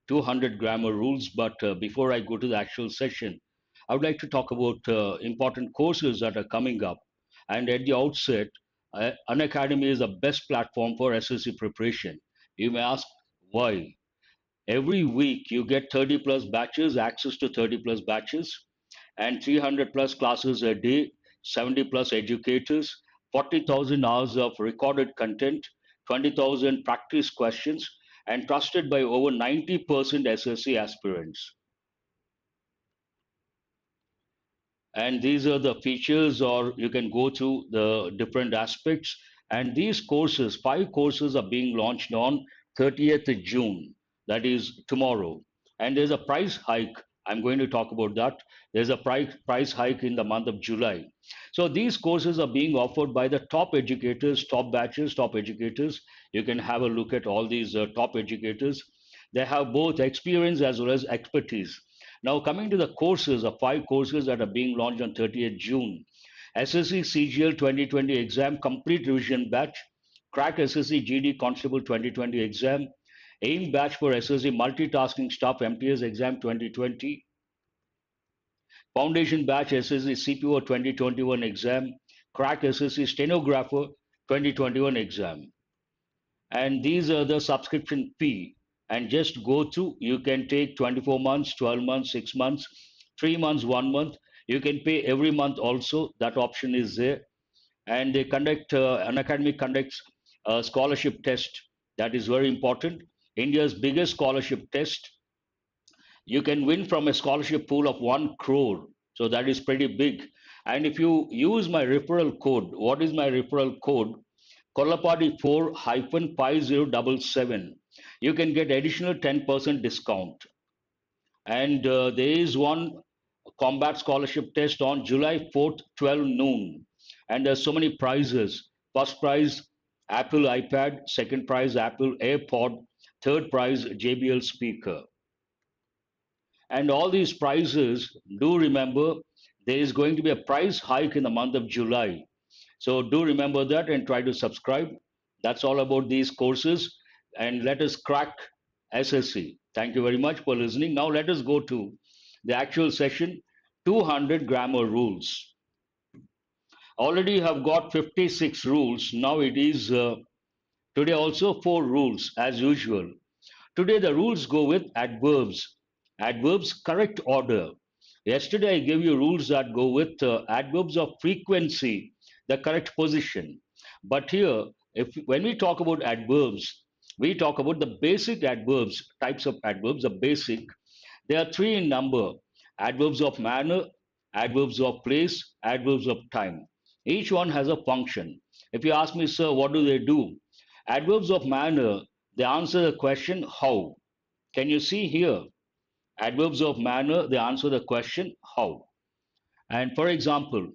200 grammar rules. But before I go to the actual session, I would like to talk about important courses that are coming up. And at the outset, Unacademy is the best platform for SSC preparation. You may ask why. Every week you get 30 plus batches, access to 30 plus batches, and 300 plus classes a day, 70 plus educators, 40,000 hours of recorded content, 20,000 practice questions, and trusted by over 90% SSC aspirants. And these are the features, or you can go through the different aspects. And these courses, 5 courses, are being launched on 30th June, that is tomorrow. And there's a price hike. I'm going to talk about that. There's a price hike in the month of July. So these courses are being offered by the top educators, top batches, top educators. You can have a look at all these top educators. They have both experience as well as expertise. Now, coming to the courses, the 5 courses that are being launched on 30th June: SSC CGL 2020 exam, complete revision batch; crack SSC GD Constable 2020 exam; AIM batch for SSC multitasking staff MTS exam 2020; foundation batch SSC CPO 2021 exam; crack SSC stenographer 2021 exam. And these are the subscription fee. And just go through. You can take 24 months, 12 months, 6 months, 3 months, 1 month. You can pay every month also. That option is there. And they conduct, an academy conducts a scholarship test. That is very important. India's biggest scholarship test. You can win from a scholarship pool of 1 crore. So that is pretty big. And if you use my referral code, what is my referral code? Kollapadi 4 5077. You can get additional 10% discount. And there is one combat scholarship test on July 4th, 12 noon. And there's so many prizes. First prize, Apple iPad. Second prize, Apple AirPod. Third prize, JBL speaker. And all these prizes, do remember, there is going to be a price hike in the month of July. So do remember that and try to subscribe. That's all about these courses. And let us crack SSC. Thank you very much for listening. Now let us go to the actual session: 200 grammar rules. Already have got 56 rules. Now it is today also 4 rules as usual. Today the rules go with adverbs. Adverbs correct order. Yesterday I gave you rules that go with adverbs of frequency, the correct position. But here, if when we talk about adverbs, we talk about the basic adverbs, types of adverbs, the basic. There are 3 in number: adverbs of manner, adverbs of place, adverbs of time. Each one has a function. If you ask me, sir, what do they do? Adverbs of manner, they answer the question how. Can you see here? Adverbs of manner, they answer the question how. And for example,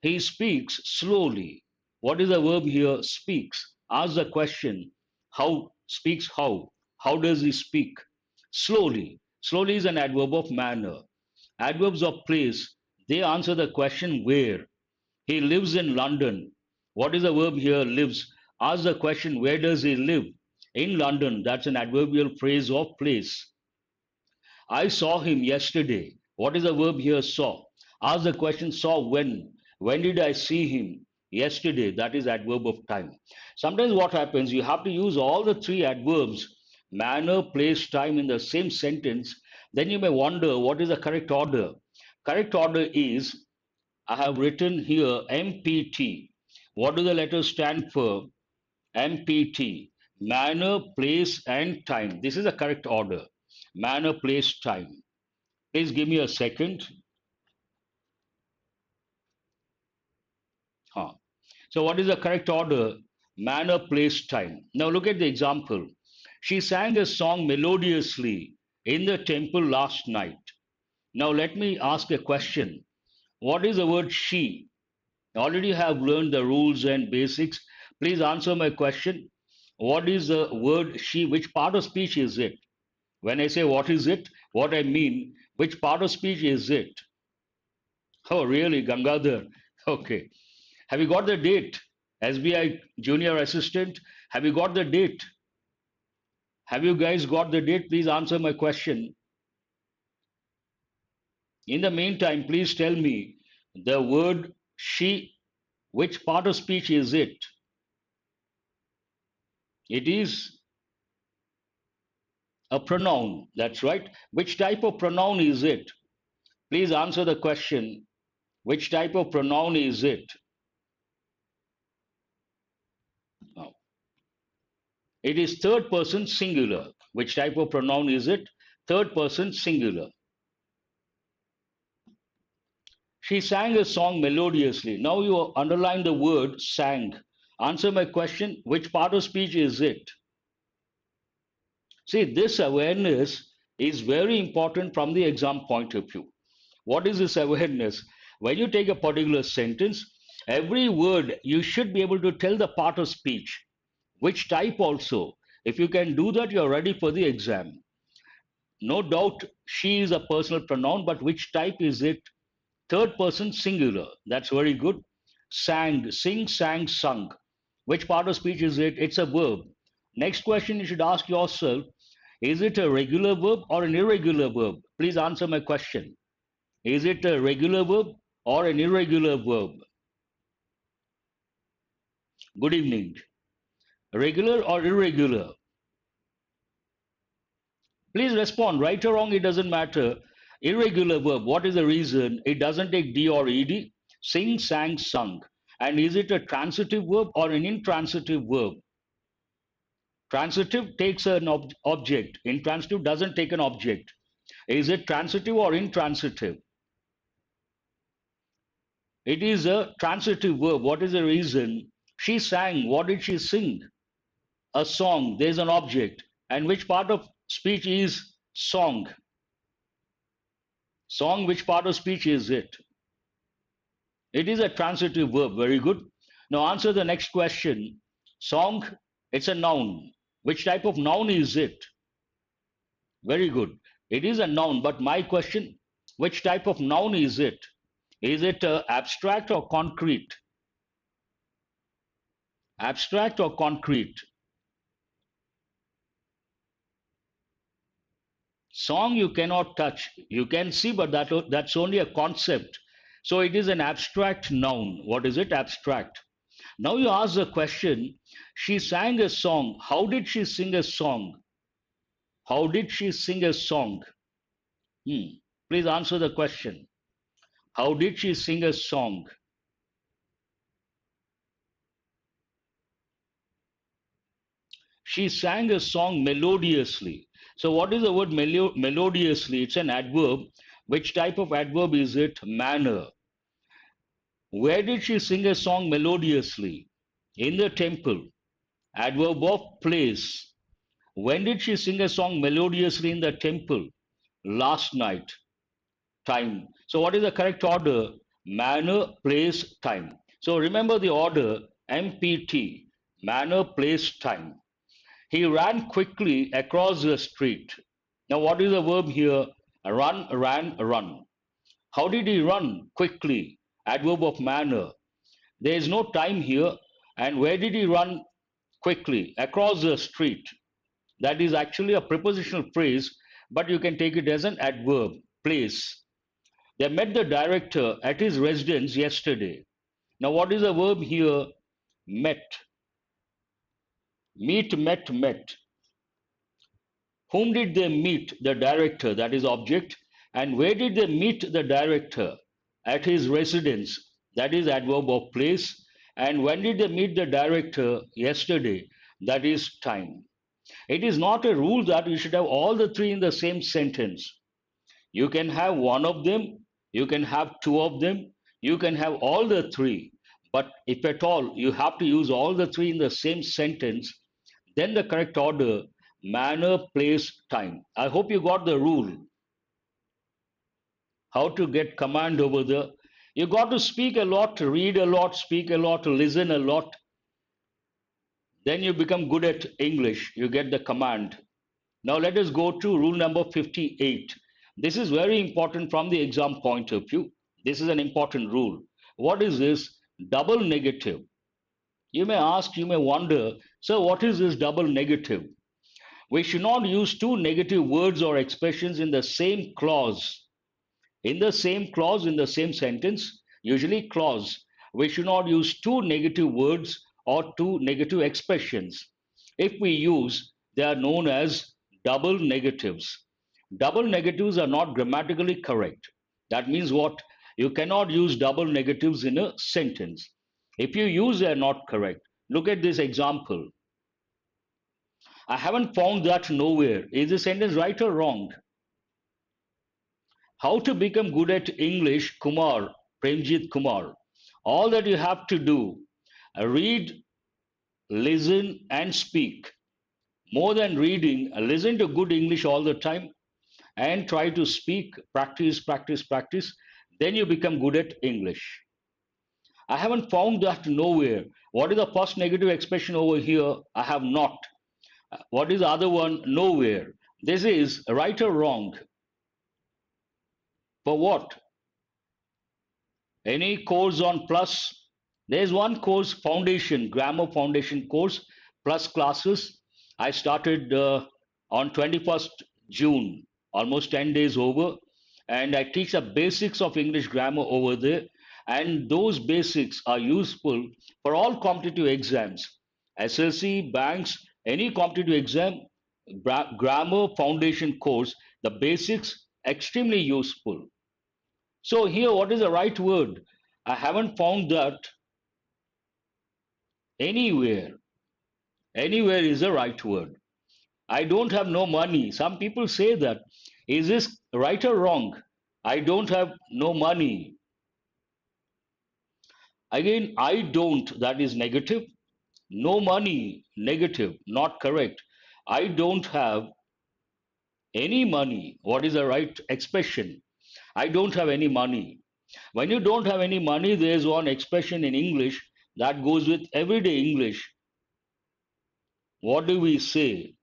he speaks slowly. What is the verb here? Speaks. Ask the question how. Speaks how. How does he speak? Slowly. Slowly is an adverb of manner. Adverbs of place, they answer the question where. He lives in London. What is the verb here? Lives. Ask the question where does he live? In London. That's an adverbial phrase of place. I saw him yesterday. What is the verb here? Saw. Ask the question saw when. When did I see him? Yesterday. That is adverb of time. Sometimes what happens, you have to use all the 3 adverbs, manner, place, time, in the same sentence. Then you may wonder what is the correct order. Correct order is, I have written here MPT. What do the letters stand for? MPT. Manner, place, and time. This is the correct order. Manner, place, time. Please give me a second. Huh. So, what is the correct order? Manner, place, time. Now, look at the example. She sang a song melodiously in the temple last night. Now, let me ask a question. What is the word she? Already have learned the rules and basics. Please answer my question. What is the word she? Which part of speech is it? When I say what is it, what I mean, which part of speech is it? Oh, really, Gangadhar? Okay. Have you got the date? SBI junior assistant, have you got the date? Have you guys got the date? Please answer my question. In the meantime, please tell me the word she, which part of speech is it? It is a pronoun. That's right. Which type of pronoun is it? Please answer the question. Which type of pronoun is it? Now, it is third person singular. Which type of pronoun is it? Third person singular. She sang a song melodiously. Now you underline the word sang. Answer my question. Which part of speech is it? See, this awareness is very important from the exam point of view. What is this awareness? When you take a particular sentence, every word you should be able to tell the part of speech, which type also. If you can do that, you're ready for the exam. No doubt she is a personal pronoun, but which type is it? Third person singular. That's very good. Sang, sing, sang, sung. Which part of speech is it? It's a verb. Next question you should ask yourself, is it a regular verb or an irregular verb? Please answer my question. Is it a regular verb or an irregular verb? Good evening. Regular or irregular? Please respond. Right or wrong, it doesn't matter. Irregular verb. What is the reason? It doesn't take D or ED. Sing, sang, sung. And is it a transitive verb or an intransitive verb? Transitive takes an object. Intransitive doesn't take an object. Is it transitive or intransitive? It is a transitive verb. What is the reason? She sang. What did she sing? A song. There's an object. And which part of speech is song? Song, which part of speech is it? It is a transitive verb. Very good. Now answer the next question. Song, it's a noun. Which type of noun is it? Very good. It is a noun, but my question, which type of noun is it? Is it abstract or concrete? Abstract or concrete? Song you cannot touch. You can see, but that's only a concept. So it is an abstract noun. What is it? Abstract. Now you ask the question, she sang a song. How did she sing a song? How did she sing a song? Please answer the question. How did she sing a song? She sang a song melodiously. So what is the word melodiously? It's an adverb. Which type of adverb is it? Manner. Where did she sing a song melodiously? In the temple. Adverb of place. When did she sing a song melodiously in the temple? Last night. Time. So what is the correct order? Manner, place, time. So remember the order MPT. Manner, place, time. He ran quickly across the street. Now what is the verb here? Run, ran, run. How did he run? Quickly. Adverb of manner. There is no time here. And where did he run quickly? Across the street. That is actually a prepositional phrase, but you can take it as an adverb. Place. They met the director at his residence yesterday. Now, what is the verb here? Met. Meet, met, met. Whom did they meet? The director, that is object. And where did they meet the director? At his residence, that is adverb of place. And when did they meet the director? Yesterday, that is time. It is not a rule that you should have all the three in the same sentence. You can have one of them, you can have two of them, you can have all the three. But if at all you have to use all the three in the same sentence, then the correct order, manner, place, time. I hope you got the rule. How to get command over the, you got to speak a lot, read a lot, speak a lot, listen a lot. Then you become good at English. You get the command. Now let us go to rule number 58. This is very important from the exam point of view. This is an important rule. What is this? Double negative. You may ask, you may wonder, sir, what is this double negative? We should not use two negative words or expressions in the same clause. In the same clause, in the same sentence, usually clause, we should not use two negative words or two negative expressions. If we use, they are known as double negatives. Double negatives are not grammatically correct. That means what? You cannot use double negatives in a sentence. If you use, they are not correct. Look at this example. I haven't found that nowhere. Is the sentence right or wrong? How to become good at English, Kumar, Premjit Kumar. All that you have to do, read, listen, and speak. More than reading, listen to good English all the time and try to speak, practice, practice, practice. Then you become good at English. I haven't found that nowhere. What is the first negative expression over here? I have not. What is the other one? Nowhere. This is right or wrong. For what? Any course on Plus? There's one course, Foundation, Grammar Foundation course, Plus classes. I started on 21st June, almost 10 days over, and I teach the basics of English grammar over there. And those basics are useful for all competitive exams, SLC, banks, any competitive exam, grammar foundation course, the basics extremely useful. So here, what is the right word? I haven't found that anywhere. Anywhere is the right word. I don't have no money. Some people say that. Is this right or wrong? I don't have no money. Again, I don't, that is negative. No money, negative, not correct. I don't have any money. What is the right expression? I don't have any money. When you don't have any money, there is one expression in English that goes with everyday English. What do we say?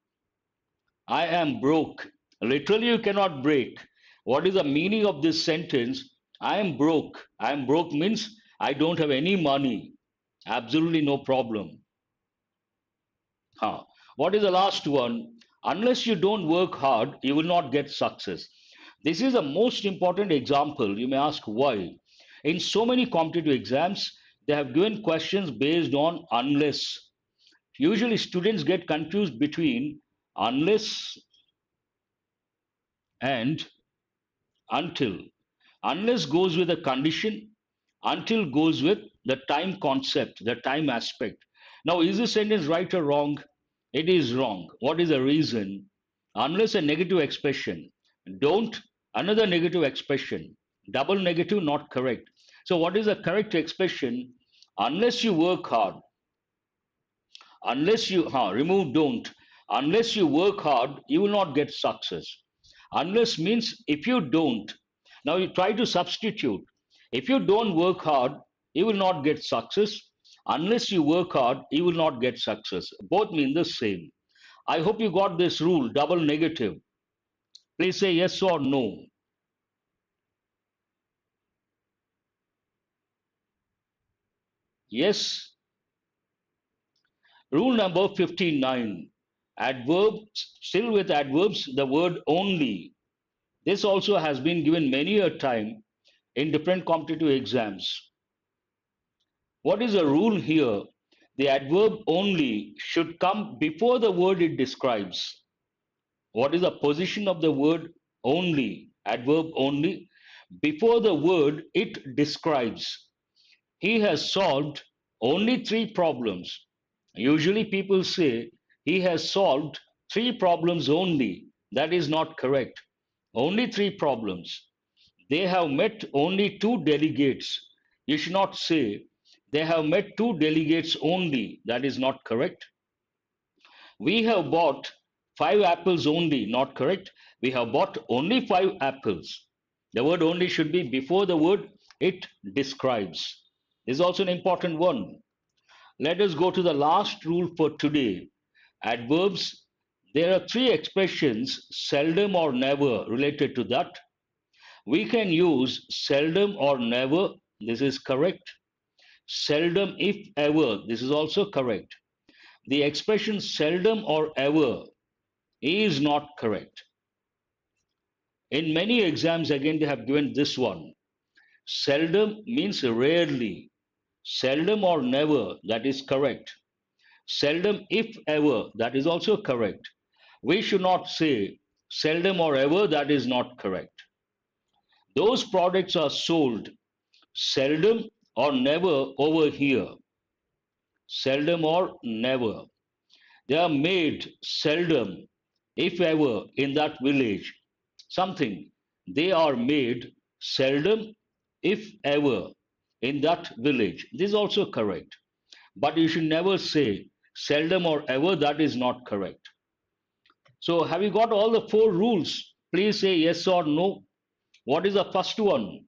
I am broke. Literally, you cannot break. What is the meaning of this sentence? I am broke. I am broke means I don't have any money. Absolutely no problem. Huh. What is the last one? Unless you don't work hard, you will not get success. This is the most important example. You may ask why. In so many competitive exams, they have given questions based on unless. Usually, students get confused between unless and until. Unless goes with a condition, until goes with the time concept, the time aspect. Now, is this sentence right or wrong? It is wrong. What is the reason? Unless a negative expression, don't, another negative expression, double negative, not correct. So, what is the correct expression? Unless you work hard, unless you remove don't, unless you work hard, you will not get success. Unless means if you don't. Now you try to substitute. If you don't work hard, you will not get success. Unless you work hard, you will not get success. Both mean the same. I hope you got this rule, double negative. Please say yes or no. Yes. Rule number 59. Adverbs, still with adverbs, the word only. This also has been given many a time in different competitive exams. What is the rule here? The adverb only should come before the word it describes. What is the position of the word only? Adverb only before the word it describes. He has solved only three problems. Usually people say he has solved three problems only. That is not correct. Only three problems. They have met only two delegates. You should not say they have met two delegates only. That is not correct. We have bought five apples only. Not correct. We have bought only five apples. The word only should be before the word it describes. This is also an important one. Let us go to the last rule for today. Adverbs. There are three expressions, seldom or never, related to that. We can use seldom or never. This is correct. Seldom, if ever. This is also correct. The expression seldom or ever. is not correct. In many exams, again, they have given this one. Seldom means rarely. Seldom or never, that is correct. Seldom, if ever, that is also correct. We should not say seldom or ever, that is not correct. Those products are sold seldom or never over here. Seldom or never. They are made seldom, if ever, in that village. Something. They are made seldom, if ever, in that village. This is also correct. But you should never say seldom or ever, that is not correct. So, have you got all the four rules? Please say yes or no. What is the first one?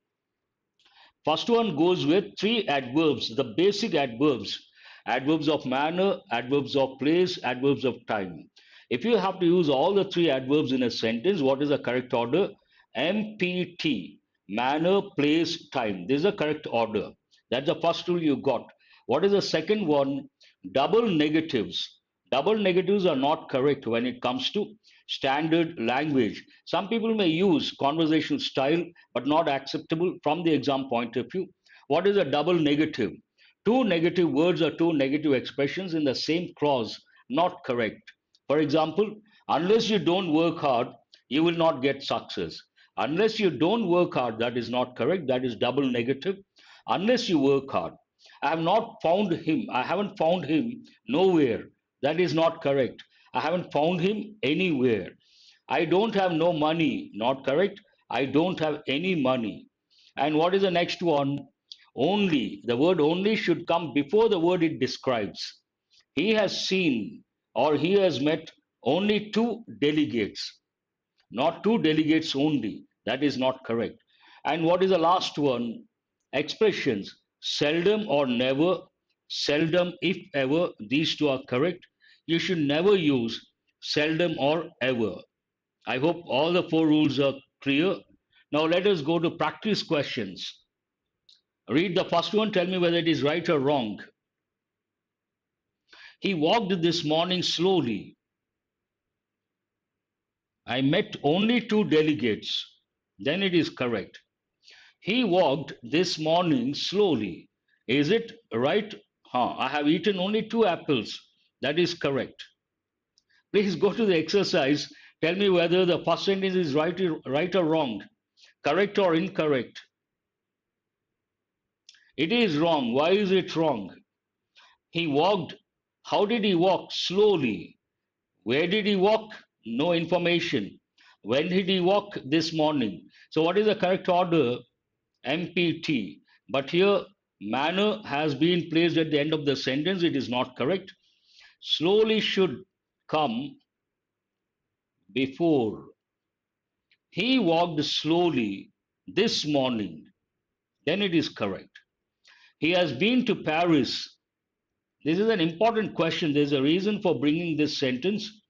First one goes with three adverbs, the basic adverbs. Adverbs of manner, adverbs of place, adverbs of time. If you have to use all the three adverbs in a sentence, what is the correct order? MPT, manner, place, time. This is the correct order. That's the first rule you got. What is the second one? Double negatives. Double negatives are not correct when it comes to standard language. Some people may use conversational style but not acceptable from the exam point of view. What is a double negative? Two negative words or two negative expressions in the same clause, not correct. For example, unless you don't work hard, you will not get success. Unless you don't work hard, that is not correct. That is double negative. Unless you work hard. I have not found him. I haven't found him nowhere. That is not correct. I haven't found him anywhere. I don't have no money. Not correct. I don't have any money. And what is the next one? Only. The word only should come before the word it describes. He has seen or he has met only two delegates, not two delegates only. That is not correct. And what is the last one? Expressions seldom or never, seldom if ever, these two are correct. You should never use seldom or ever. I hope all the four rules are clear. Now let us go to practice questions. Read the first one, tell me whether it is right or wrong. He walked this morning slowly. I met only two delegates. Then it is correct. He walked this morning slowly. Is it right? I have eaten only two apples. That is correct. Please go to the exercise. Tell me whether the first sentence is right or wrong, correct or incorrect. It is wrong. Why is it wrong? He walked. How did he walk? Slowly. Where did he walk? No information. When did he walk? This morning. So, what is the correct order? MPT. But here, manner has been placed at the end of the sentence. It is not correct. Slowly should come before. He walked slowly this morning. Then it is correct. He has been to Paris. This is an important question. There's a reason for bringing this sentence.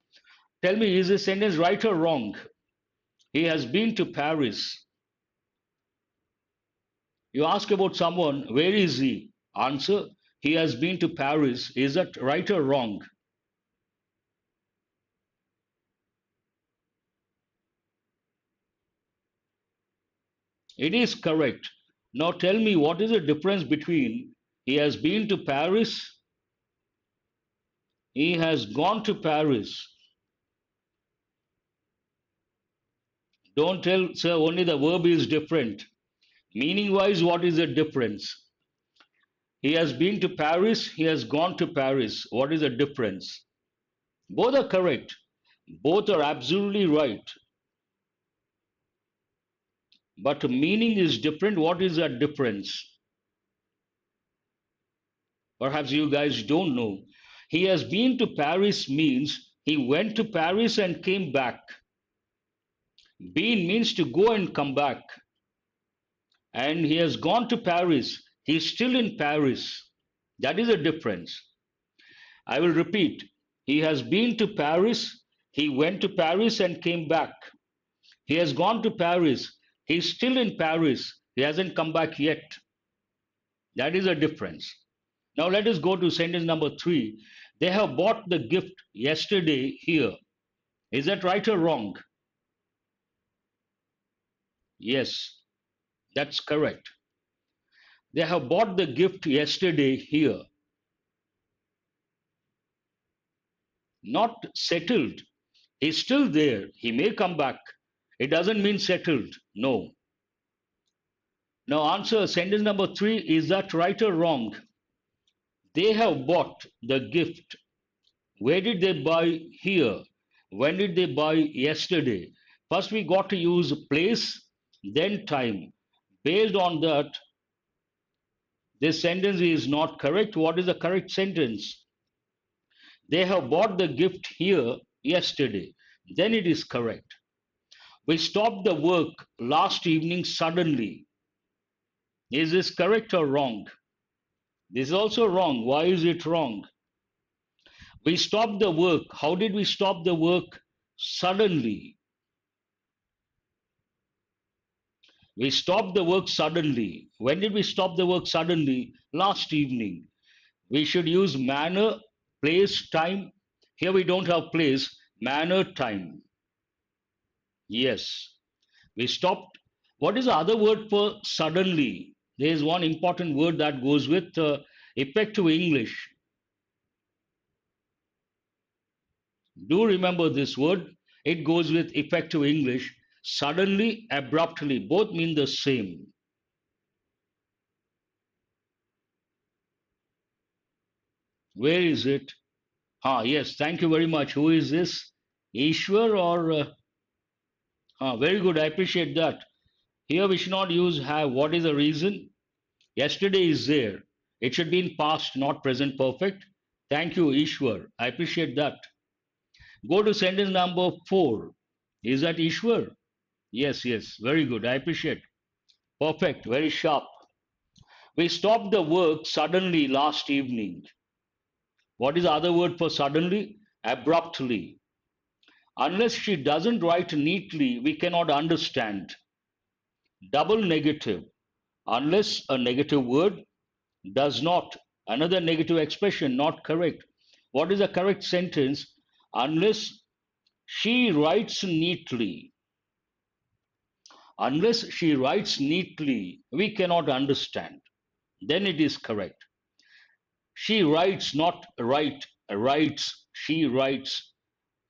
Tell me, is this sentence right or wrong? He has been to Paris. You ask about someone, where is he? Answer, he has been to Paris. Is that right or wrong? It is correct. Now tell me, what is the difference between he has been to Paris, he has gone to Paris? Don't tell, sir, only the verb is different. Meaning wise, what is the difference? He has been to Paris, he has gone to Paris. What is the difference? Both are correct. Both are absolutely right. But meaning is different. What is that difference? Perhaps you guys don't know. He has been to Paris means he went to Paris and came back. Been means to go and come back. And he has gone to Paris. He's still in Paris. That is a difference. I will repeat. He has been to Paris. He went to Paris and came back. He has gone to Paris. He's still in Paris. He hasn't come back yet. That is a difference. Now let us go to sentence number 3. They have bought the gift yesterday here. Is that right or wrong? Yes, that's correct. They have bought the gift yesterday here. Not settled. He's still there. He may come back. It doesn't mean settled. No. Now, answer sentence number three. Is that right or wrong? They have bought the gift. Where did they buy here? When did they buy yesterday? First, we got to use place, then time. Based on that, this sentence is not correct. What is the correct sentence? They have bought the gift here yesterday. Then it is correct. We stopped the work last evening suddenly. Is this correct or wrong? This is also wrong. Why is it wrong? We stopped the work. How did we stop the work? Suddenly. We stopped the work suddenly. When did we stop the work suddenly? Last evening. We should use manner, place, time. Here we don't have place, manner, time. Yes. We stopped. What is the other word for suddenly? There is one important word that goes with effective English. Do remember this word. It goes with effective English. Suddenly, abruptly, both mean the same. Where is it? Ah, yes, thank you very much. Who is this? Ishwar or? Very good, I appreciate that. Here we should not use have. What is the reason? Yesterday is there. It should be in past, not present perfect. Thank you, Ishwar. I appreciate that. Go to sentence number four. Is that Ishwar? Yes, yes. Very good. I appreciate. Perfect. Very sharp. We stopped the work suddenly last evening. What is the other word for suddenly? Abruptly. Unless she doesn't write neatly, we cannot understand. Double negative. Unless a negative word does not, another negative expression, not correct. What is the correct sentence? Unless she writes neatly. Unless she writes neatly, we cannot understand. Then it is correct. She writes, not write, writes, she writes.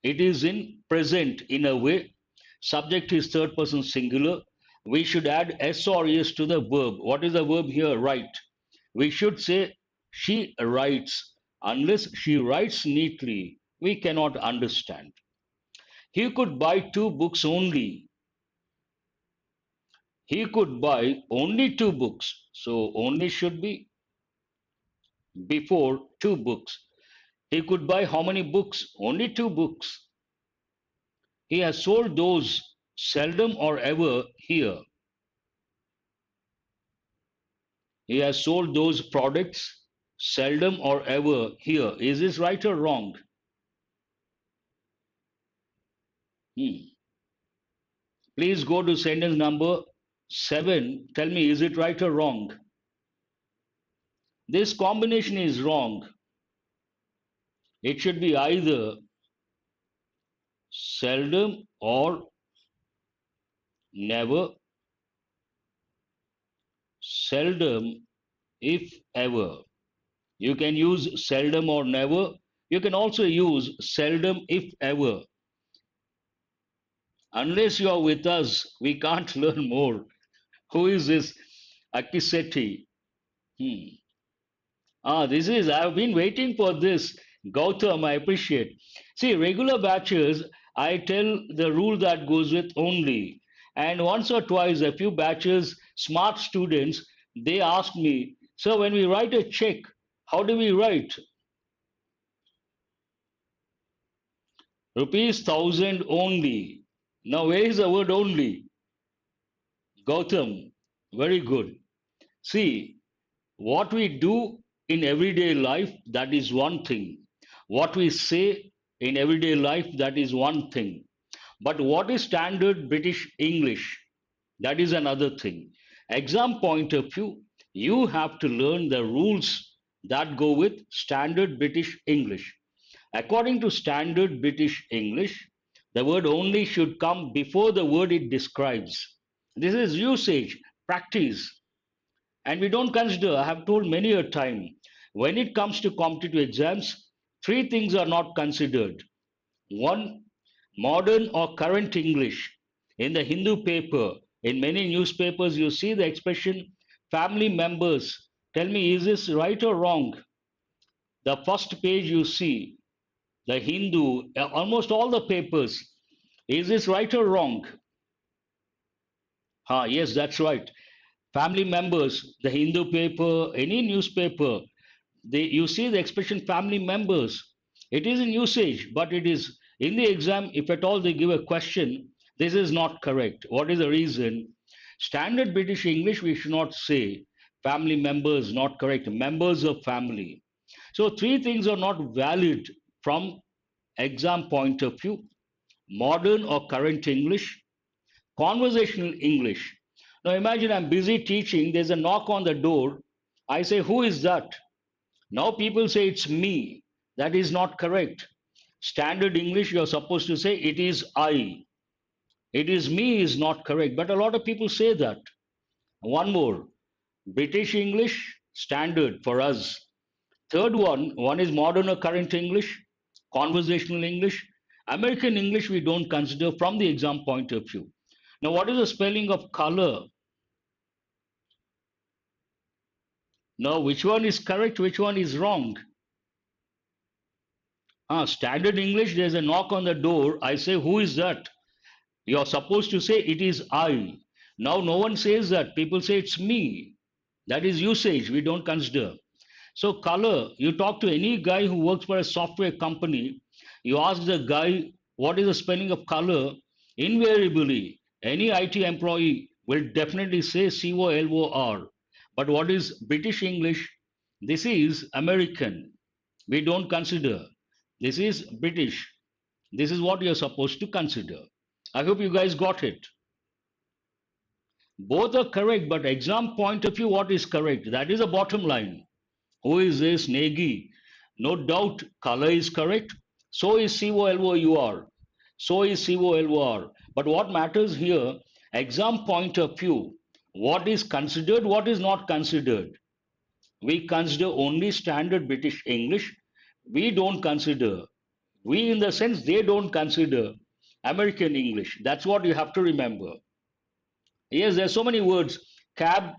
It is in present in a way. Subject is third person singular. We should add s or es to the verb. What is the verb here? Write. We should say she writes. Unless she writes neatly, we cannot understand. He could buy two books only. He could buy only two books. So only should be before two books. He could buy how many books? Only two books. He has sold those seldom or ever here. He has sold those products seldom or ever here. Is this right or wrong? Hmm. Please go to sentence number seven. Tell me, is it right or wrong? This combination is wrong. It should be either seldom or never, seldom if ever. You can use seldom or never. You can also use seldom if ever. Unless you are with us, we can't learn more. Who is this Akiseti? Hmm. This is, I've been waiting for this. Gautam, I appreciate. See, regular batches, I tell the rule that goes with only. And once or twice, a few batches, smart students, they ask me, so when we write a check, how do we write? Rupees 1000 only. Now, where is the word only? Gautam, very good. See, what we do in everyday life, that is one thing. What we say in everyday life, that is one thing. But what is standard British English? That is another thing. Exam point of view, you have to learn the rules that go with standard British English. According to standard British English, The word only should come before the word it describes. This is usage, practice. And we don't consider, I have told many a time, when it comes to competitive exams, three things are not considered. One, modern or current English. In the Hindu paper, in many newspapers, you see the expression family members. Tell me, is this right or wrong? The first page you see, the Hindu, almost all the papers. Is this right or wrong? Ah, yes, that's right. Family members, the Hindu paper, any newspaper, you see the expression family members. It is in usage, but it is in the exam. If at all they give a question, this is not correct. What is the reason? Standard British English, we should not say family members, not correct, members of family. So, three things are not valid from exam point of view: modern or current English, conversational English. Now, imagine I'm busy teaching, there's a knock on the door. I say, who is that? Now people say it's me. That is not correct. Standard English, you're supposed to say it is I. It is me is not correct. But a lot of people say that. One more. British English, standard for us. Third one is modern or current English, conversational English. American English we don't consider from the exam point of view. Now, what is the spelling of color? Now, which one is correct, which one is wrong? Standard English, there's a knock on the door. I say, who is that? You're supposed to say, it is I. Now, no one says that. People say, it's me. That is usage. We don't consider. So, color, you talk to any guy who works for a software company, you ask the guy, what is the spelling of color? Invariably, any IT employee will definitely say COLOR. But what is British English? This is American. We don't consider. This is British. This is what you're supposed to consider. I hope you guys got it. Both are correct, but exam point of view, what is correct? That is the bottom line. Who is this? Negi. No doubt, color is correct. So is COLOUR. So is COLOR. But what matters here, exam point of view, what is considered, what is not considered. We consider only standard British English. We don't consider, we in the sense they don't consider American English. That's what you have to remember. Yes, there's so many words. Cab,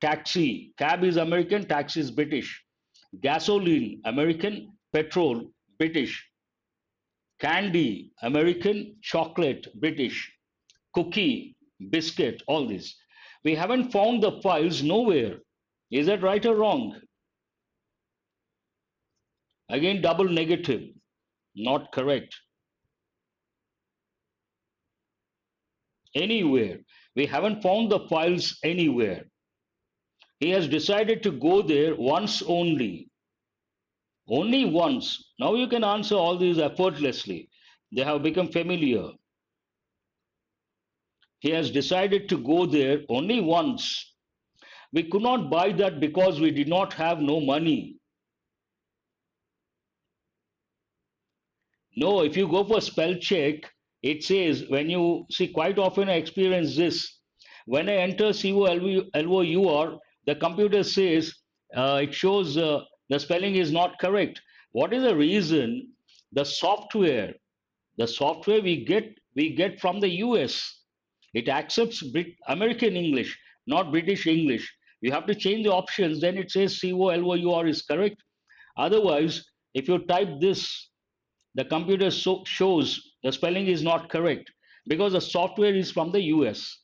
taxi. Cab is American, taxi is British. Gasoline, American. Petrol, British. Candy, American. Chocolate, British. Cookie, biscuit, all this. We haven't found the files nowhere. Is that right or wrong? Again, double negative. Not correct. Anywhere. We haven't found the files anywhere. He has decided to go there once only. Only once. Now you can answer all these effortlessly. They have become familiar. He has decided to go there only once. We could not buy that because we did not have no money. No, if you go for spell check, it says when you see quite often I experience this. When I enter COLOUR, the computer says it shows the spelling is not correct. What is the reason? The software we get from the US. It accepts American English, not British English. You have to change the options, then it says COLOUR is correct. Otherwise, if you type this, the computer shows the spelling is not correct because the software is from the US.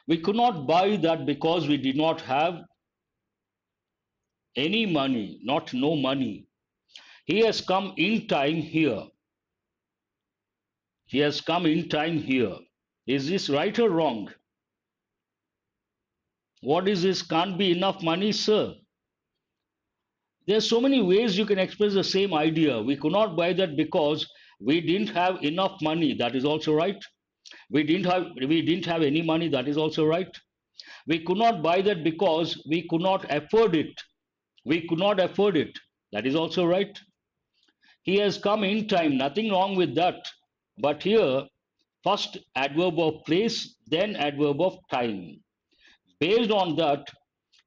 We could not buy that because we did not have any money, not no money. He has come in time here. He has come in time here. Is this right or wrong? What is this? Can't be enough money, sir. There's so many ways you can express the same idea. We could not buy that because we didn't have enough money. That is also right. We didn't have any money. That is also right. We could not buy that because we could not afford it. We could not afford it. That is also right. He has come in time. Nothing wrong with that. But here, first adverb of place, then adverb of time. Based on that,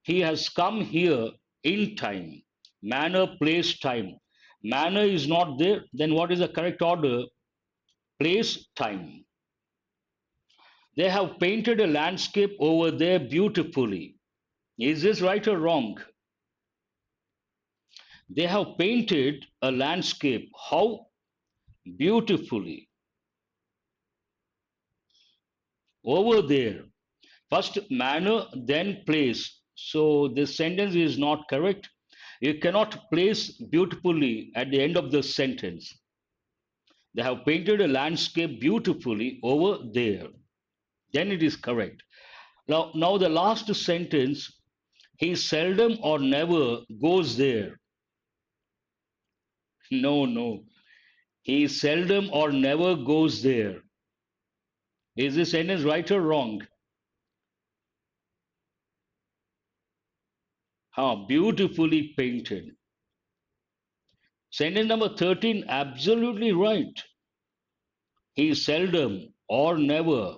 he has come here in time. Manner, place, time. Manner is not there, then what is the correct order? Place, time. They have painted a landscape over there beautifully. Is this right or wrong? They have painted a landscape. How beautifully. Over there. First manner, then place. So this sentence is not correct. You cannot place beautifully at the end of the sentence. They have painted a landscape beautifully over there. Then it is correct. Now the last sentence, he seldom or never goes there. No, no. He seldom or never goes there. Is this sentence right or wrong? Beautifully painted. Sentence number 13, absolutely right. He seldom or never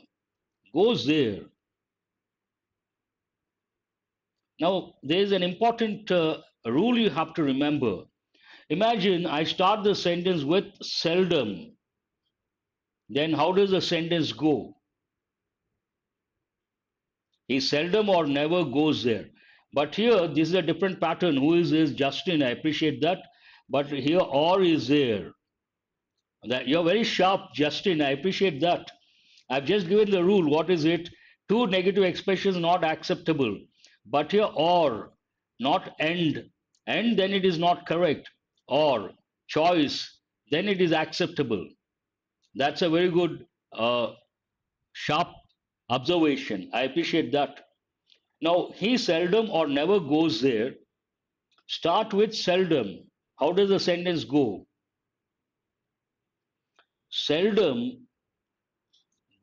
goes there. Now, there is an important rule you have to remember. Imagine I start the sentence with seldom. Then how does the sentence go? He seldom or never goes there. But here, this is a different pattern. Who is this? Justin. I appreciate that. But here, or is there. That you're very sharp, Justin. I appreciate that. I've just given the rule. What is it? Two negative expressions not acceptable. But here, or, not and. And then it is not correct. Or, choice, then it is acceptable. That's a very good, sharp observation. I appreciate that. Now, he seldom or never goes there. Start with seldom. How does the sentence go? Seldom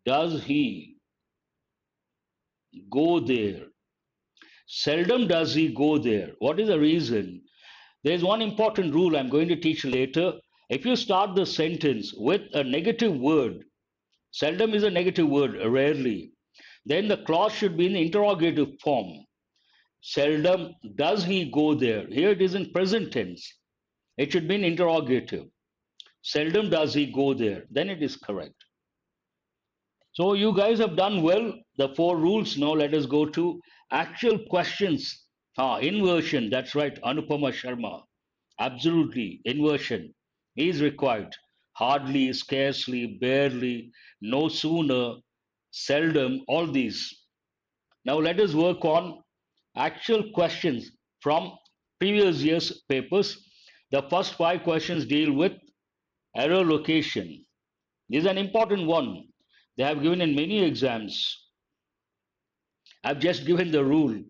does he go there. Seldom does he go there. What is the reason? There is one important rule I'm going to teach later. If you start the sentence with a negative word, seldom is a negative word, rarely, then the clause should be in the interrogative form. Seldom does he go there. Here it is in present tense. It should be in interrogative. Seldom does he go there. Then it is correct. So you guys have done well. The four rules. Now let us go to actual questions. Inversion. That's right. Anupama Sharma. Absolutely. Inversion is required. Hardly, scarcely, barely, no sooner, seldom, all these. Now let us work on actual questions from previous year's papers. The first five questions deal with error location. This is an important one. They have given in many exams. I've just given the rule.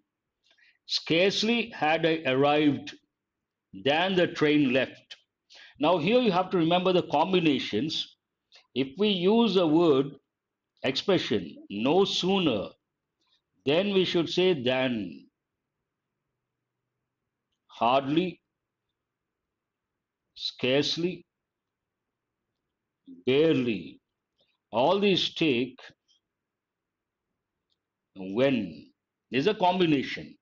Scarcely had I arrived than the train left. Now, here you have to remember the combinations. If we use a word expression no sooner, then we should say than, hardly, scarcely, barely. All these take when. There's a combination.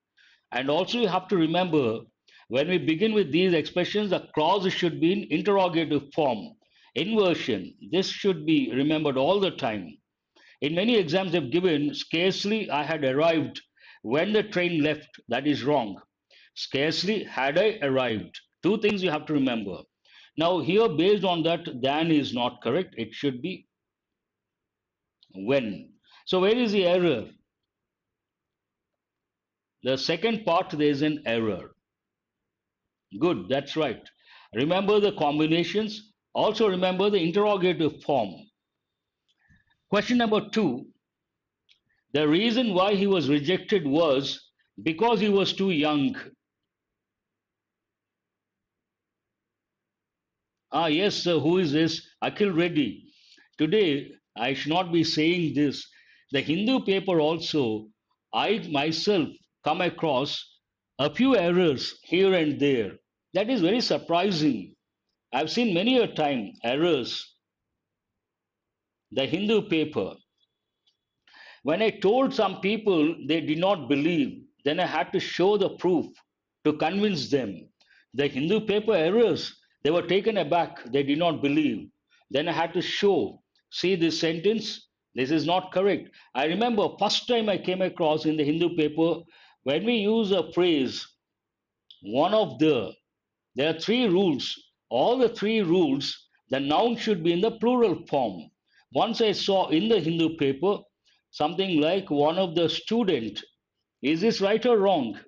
And also you have to remember when we begin with these expressions, the clause should be in interrogative form. Inversion, this should be remembered all the time. In many exams they've given, scarcely I had arrived when the train left. That is wrong. Scarcely had I arrived. Two things you have to remember. Now here, based on that, than is not correct. It should be when. So where is the error? The second part, there is an error. Good, that's right. Remember the combinations. Also remember the interrogative form. Question number two. The reason why he was rejected was because he was too young. Yes, sir. Who is this? Akhil Reddy. Today, I should not be saying this. The Hindu paper also, I myself come across a few errors here and there. That is very surprising. I've seen many a time errors. the Hindu paper. When I told some people, they did not believe. Then I had to show the proof to convince them. The Hindu paper errors, they were taken aback. They did not believe. Then I had to show, see this sentence, this is not correct. I remember first time I came across in the Hindu paper, when we use a phrase, one of the, there are three rules. All the three rules, the noun should be in the plural form. Once I saw in the Hindu paper something like one of the student. Is this right or wrong?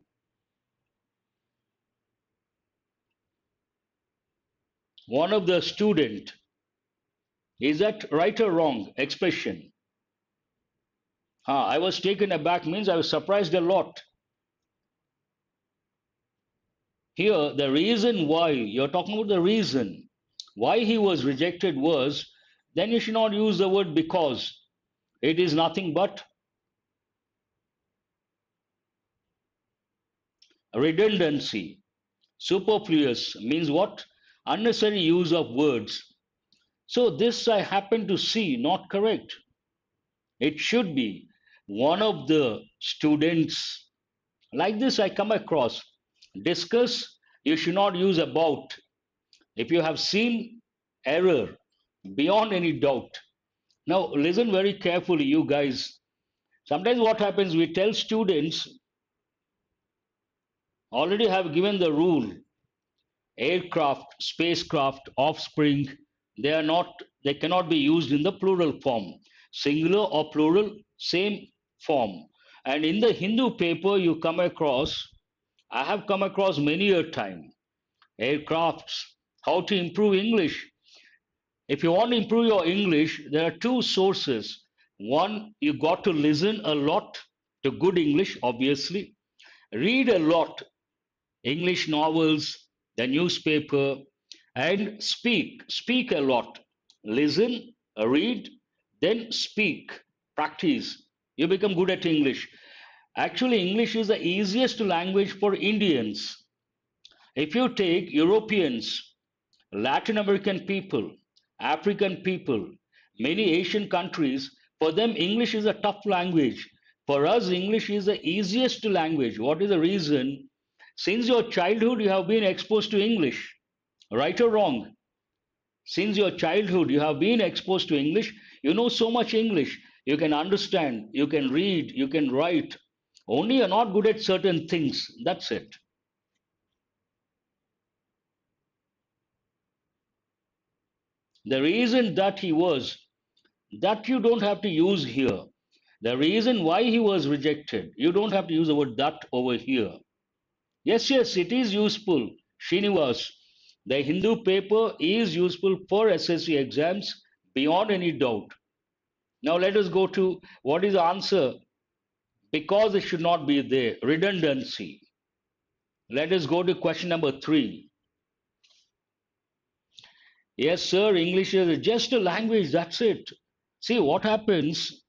One of the student. Is that right or wrong expression? I was taken aback means I was surprised a lot. Here, the reason why, you're talking about the reason why he was rejected was, then you should not use the word because. It is nothing but redundancy. Superfluous means what? Unnecessary use of words. So this I happen to see not correct. It should be one of the students. Like this I come across. Discuss, you should not use about. If you have seen error beyond any doubt. Now listen very carefully, you guys. Sometimes what happens, we tell students already have given the rule, aircraft, spacecraft, offspring, they cannot be used in the plural form. Singular or plural, same form. And in the Hindu paper you come across, I have come across many a time, aircrafts, how to improve English. If you want to improve your English, there are two sources. One, you got to listen a lot to good English, obviously. Read a lot, English novels, the newspaper, and speak. Speak a lot. Listen, read, then speak. Practice. You become good at English. Actually, English is the easiest language for Indians. If you take Europeans, Latin American people, African people, many Asian countries, for them, English is a tough language. For us, English is the easiest language. What is the reason? Since your childhood, you have been exposed to English, right or wrong. Since your childhood, you have been exposed to English. You know so much English. You can understand, you can read, you can write. Only you're not good at certain things. That's it. The reason that he was, that you don't have to use here. The reason why he was rejected, you don't have to use the word that over here. Yes, yes, it is useful, Srinivas. The Hindu paper is useful for SSC exams beyond any doubt. Now let us go to what is the answer. Because it should not be there, redundancy. Let us go to question number 3. Yes, sir, English is just a language, that's it. See what happens.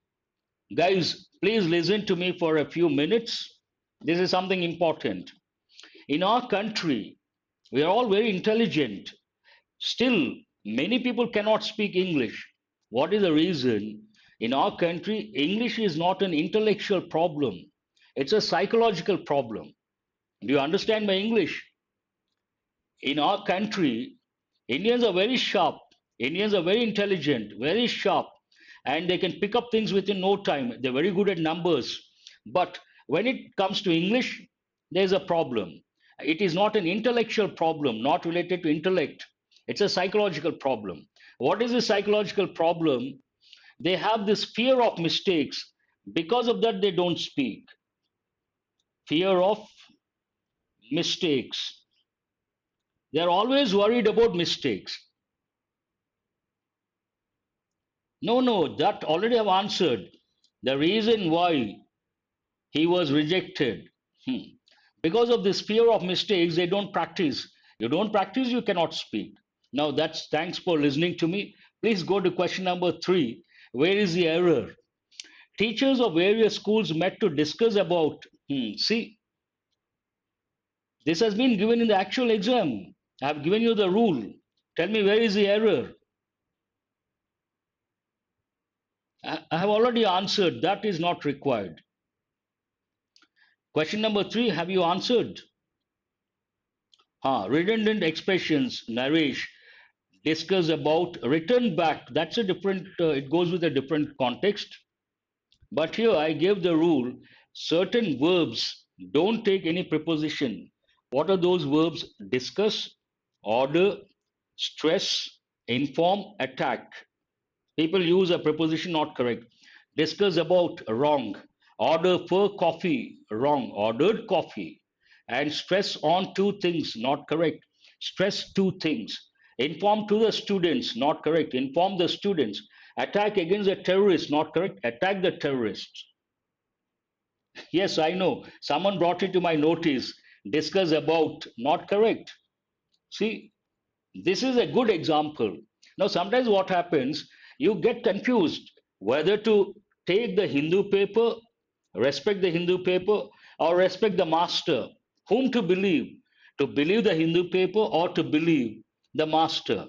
Guys, please listen to me for a few minutes. This is something important. In our country, we are all very intelligent. Still, many people cannot speak English. What is the reason? In our country, English is not an intellectual problem, it's a psychological problem. Do you understand my English? In our country, Indians are very sharp. Indians are very intelligent, very sharp, and they can pick up things within no time. They're very good at numbers. But when it comes to English, there's a problem. It is not an intellectual problem, not related to intellect. It's a psychological problem. What is the psychological problem? They have this fear of mistakes. Because of that, they don't speak. Fear of mistakes. They're always worried about mistakes. No, no, that already I've answered. The reason why he was rejected. Because of this fear of mistakes, they don't practice. You don't practice, you cannot speak. Now that's thanks for listening to me. Please go to question number 3. Where is the error? Teachers of various schools met to discuss about. See, this has been given in the actual exam. I have given you the rule. Tell me where is the error? I have already answered. That is not required. Question number three, have you answered? Redundant expressions, Naresh, discuss about return back. That's a different, it goes with a different context. But here I gave the rule certain verbs don't take any preposition. What are those verbs? Discuss, order, stress, inform, attack. People use a preposition not correct. Discuss about wrong. Order for coffee wrong. Ordered coffee. And stress on two things not correct. Stress two things. Inform to the students not correct. Inform the students. Attack against the terrorists not correct. Attack the terrorists. Yes, I know. Someone brought it to my notice. Discuss about not correct. See, this is a good example. Now, sometimes what happens, you get confused whether to take the Hindu paper, respect the Hindu paper, or respect the master. Whom to believe? To believe the Hindu paper or to believe the master?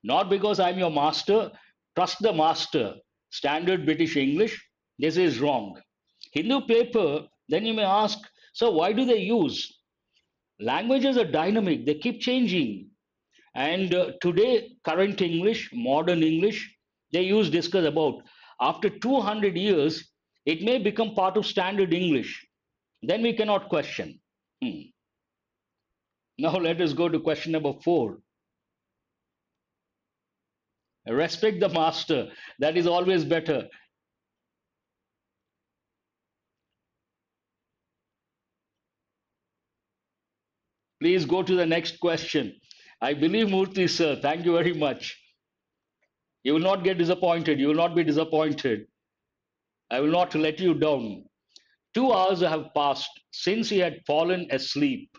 Not because I'm your master, trust the master. Standard British English, this is wrong. Hindu paper, then you may ask, so why do they use? Languages are dynamic, they keep changing. And today, current English, modern English, they use discuss about. After 200 years, it may become part of standard English. Then we cannot question. Hmm. Now let us go to question number four. Respect the master. That is always better. Please go to the next question. I believe Murthy sir. Thank you very much. You will not get disappointed. You will not be disappointed. I will not let you down. 2 hours have passed since he had fallen asleep.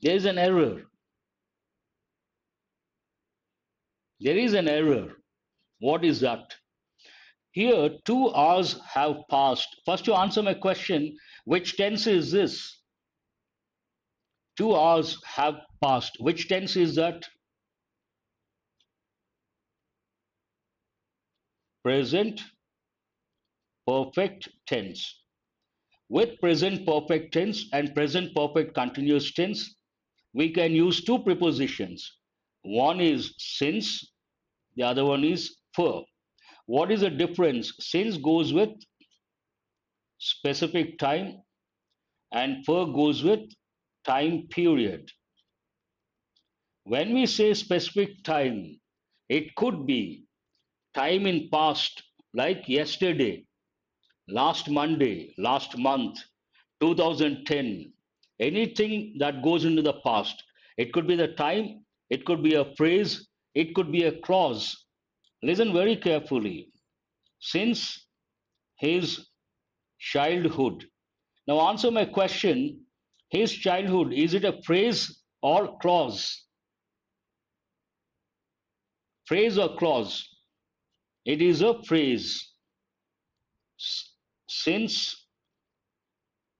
There is an error. There is an error. What is that? Here, 2 hours have passed. First, to answer my question, which tense is this? 2 hours have passed. Which tense is that? Present perfect tense. With present perfect tense and present perfect continuous tense, we can use two prepositions. One is since, the other one is for. What is the difference? Since goes with specific time and for goes with time period. When we say specific time, it could be time in past, like yesterday, last Monday, last month, 2010, anything that goes into the past. It could be the time, it could be a phrase, it could be a clause. Listen very carefully. Since his childhood. Now answer my question. His childhood, is it a phrase or clause? Phrase or clause? It is a phrase. Since,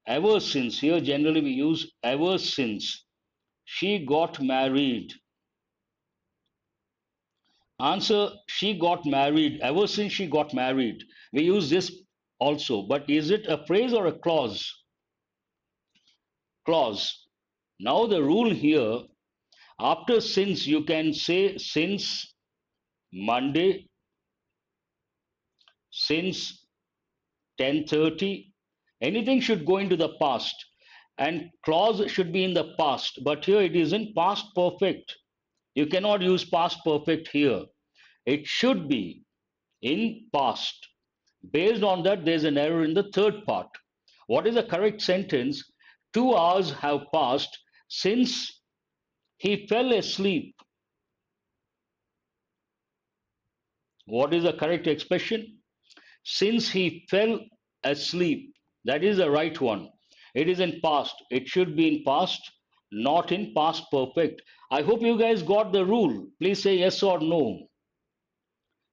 ever since, here generally we use ever since she got married. Answer, she got married, ever since she got married. We use this also, but is it a phrase or a clause? Clause. Now the rule here, after since you can say since Monday, since 10:30, anything should go into the past and clause should be in the past, but here it is in past perfect. You cannot use past perfect here. It should be in past. Based on that, there's an error in the third part. What is the correct sentence? 2 hours have passed since he fell asleep. What is the correct expression? Since he fell asleep. That is the right one. It is in past. It should be in past, not in past perfect. I hope you guys got the rule. Please say yes or no.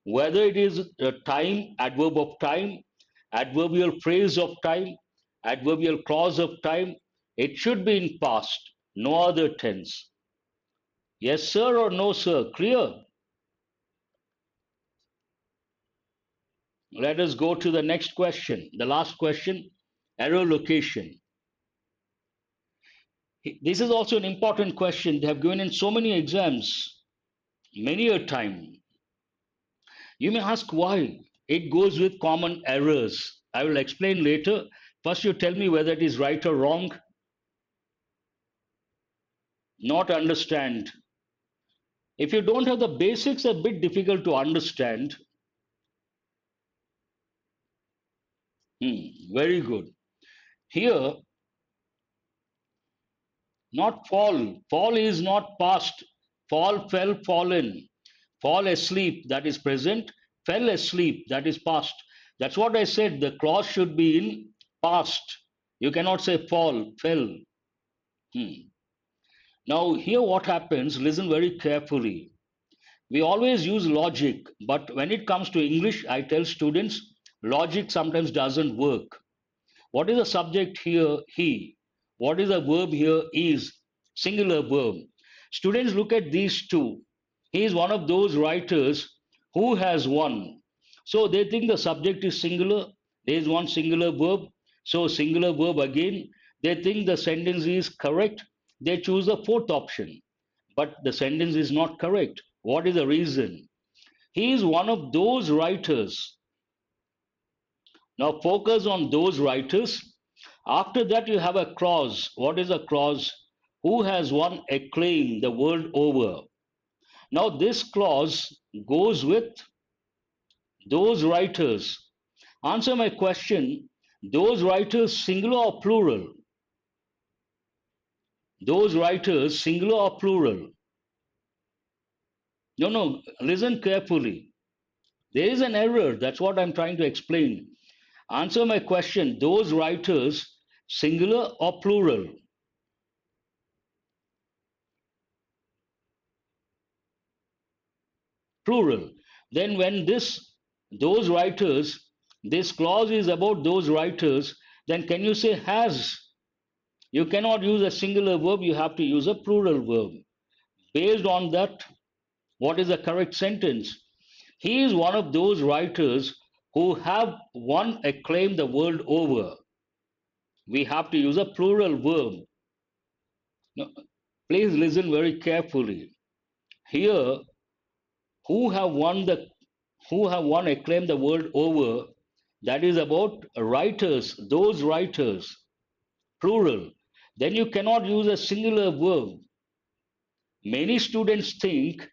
Whether it is a time, adverb of time, adverbial phrase of time, adverbial clause of time, it should be in past, no other tense. Yes, sir, or no, sir? Clear? Let us go to the next question, the last question, error location. This is also an important question. They have given in so many exams, many a time. You may ask why. It goes with common errors. I will explain later. First, you tell me whether it is right or wrong. Not understand. If you don't have the basics, a bit difficult to understand. Very good. Here, not fall. Fall is not past. Fall, fell, fallen. Fall asleep, that is present. Fell asleep, that is past. That's what I said. The clause should be in past. You cannot say fall, fell. Hmm. Now, here what happens, listen very carefully. We always use logic, but when it comes to English, I tell students logic sometimes doesn't work. What is the subject here? He. What is the verb here? Is. Singular verb. Students look at these two. He is one of those writers who has won. So they think the subject is singular. There is one singular verb. So singular verb again. They think the sentence is correct. They choose the fourth option. But the sentence is not correct. What is the reason? He is one of those writers. Now focus on those writers. After that, you have a clause. What is a clause? Who has won acclaim the world over? Now, this clause goes with those writers. Answer my question. Those writers, singular or plural? Those writers, singular or plural? No, no, listen carefully. There is an error. That's what I'm trying to explain. Answer my question. Those writers, singular or plural? Plural. Then when those writers, this clause is about those writers, then can you say has? You cannot use a singular verb, you have to use a plural verb. Based on that, what is the correct sentence? He is one of those writers who have won acclaim the world over. We have to use a plural verb. Now, please listen very carefully. Here, who have won the who have won acclaim the world over, that is about writers, those writers, plural. Then you cannot use a singular verb. Many students think